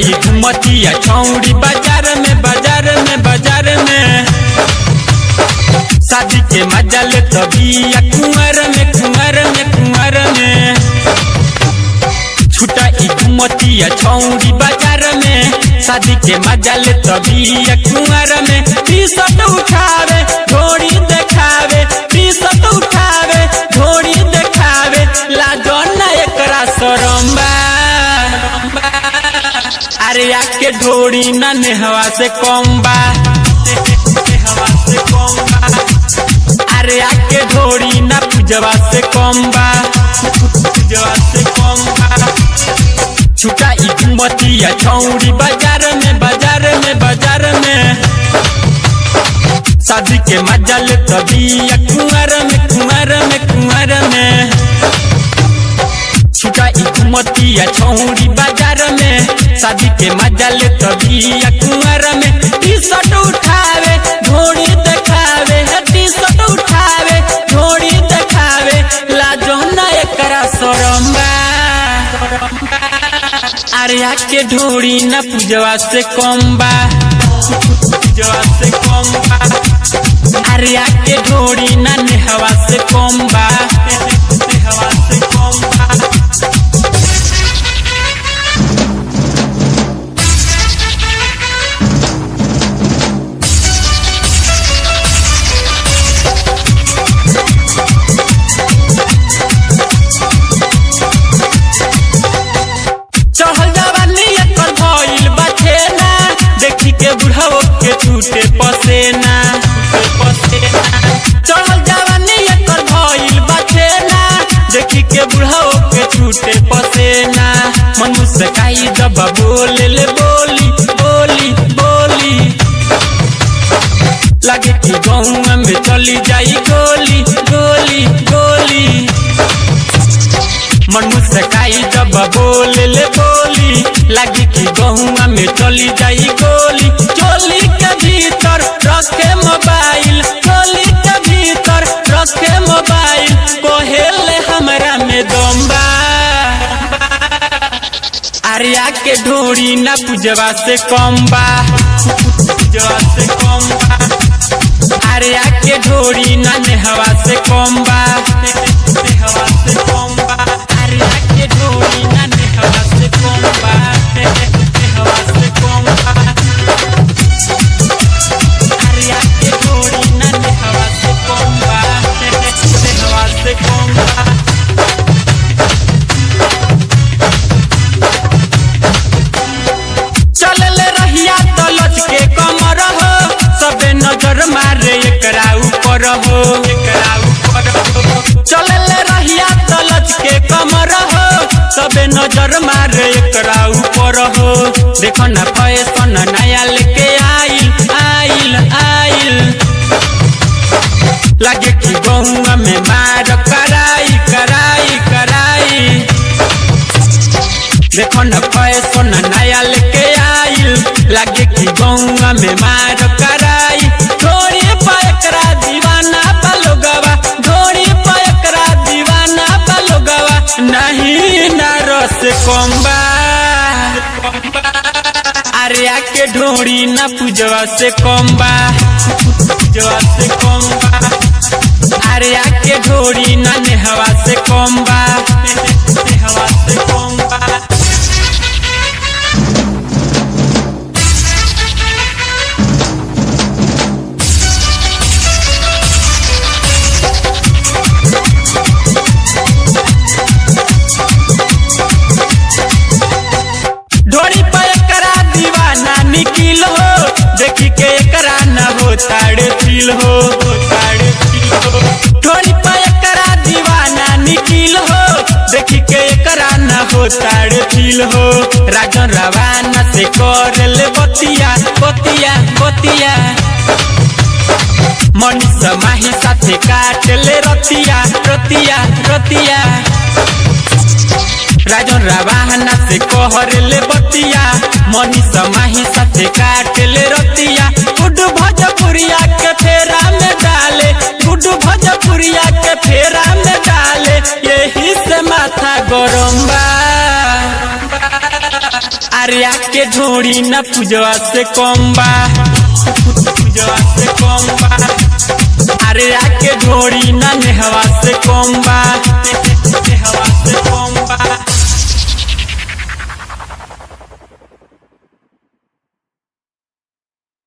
छुटाई घुमतिया छौड़ी बाजार में बाजार में बाजार में। शादी के मजा ले तबिया कुंवर में कुंवर में कुंवर में। छुटाई घुमतिया छौड़ी बाजार में शादी के मजा ले तबिया कुंवर में। टी-शर्ट उठावे घोड़ी देखावे टी-शर्ट उठावे घोड़ी देखावे लाजो ना एकरा शरम बा। अरे आके ढोड़ी ना नेहवा से कम बा नेहवा से कम बा। अरे आके ढोड़ी ना पूजवा से कम बा पूजवा से कम बा। छुटाई घुमतिया छौड़ी बाजार में बाजार में बाजार में। शादी के मजा ले तबिया कुंवर में कुंवर में कुंवर में। छुटाई घुमतिया छौड़ी बाजार में शादी के मजा ले तबिया कुंवर में। टी-शर्ट उठावे घोड़ी देखावे टी-शर्ट उठावे घोड़ी देखावे लाजो ना एकरा शरम बा। अरे आके ढोड़ी ना पूजवा से कम बा पूजवा से कम बा। अरे आके ढोड़ी ना नेहवा से कम बा नेहवा से कम बा। छूटे पसेना चढ़ल जवानी एकर भइल बचेना देखी के बुढ़ाओ के छूटे पसेना। मन मुस्काई जब बोले ले बोली बोली बोली लगे कि गौवा में चली जाई गोली गोली गोली। मन मुस्काई जब बोले ले बोली लगे कि गौवा में चली जाई गोली। चोली के भीतर रखे मोबाइल चोली के भीतर रखे मोबाइल कोहेले हमरा में दम बा। अरे आके ढोड़ी ना पूजवा से कम बा पूजवा से कम बा। अरे आके ढोड़ी ना नेहवा से कम बा नेहवा से कम बा। अरे आके ढोड़ी ना नेहवा से कम बा नेहवा से कम बा। अरे आके ढोड़ी ना नेहवा से कम बा नेहवा से कम बा। चलले रहिया तो लच के कमर हो सबे नजर मारे एकरा ऊपर हो एकरा ऊपर हो। चलले रहिया तो लच के कमर हो सबे नजर मारे एकरा ऊपर हो। देखो ना फैशन नया लेके आइल आइल आइल लगे कि गौवा में मार कराई कराई कराई। देखो न फैशन नया लेके आइल लगे कि गौवा में मार कराई। घोड़ी पर एकरा दीवाना पलोगवा घोड़ी पर एकरा दीवाना पलोगवा नहीं ना रस कम बा। अरे आके ढोड़ी ना पूजवा से कम बा पूजवा से कम बा। अरे आके ढोड़ी ना नेहवा से कम बा नेहवा से कम बा। ढोड़ी पर एकरा दीवाना निकिल हो देखी के एकरा न हो ताड़े फील हो ताड़े फील हो। ढोड़ी पर एकरा दीवाना निकिल हो देखी के एकरा न हो ताड़े फील हो। राजन रवाना से कर ले बतिया बतिया बतिया। मनीष माही साथे काट ले रतिया रतिया रतिया। राजन रवाना से कहर ले बतिया मनीष माही साथे काट ले रतिया। गुड्डू भोजपुरिया के फेरा में डाले गुड्डू भोजपुरिया के फेरा में डाले यही से माथा गरम बा। आर्या के ढोरी न पूजवा से कम बा, पूजवा से कम बा। आर्या के ढोरी न नेहवा से कम बा।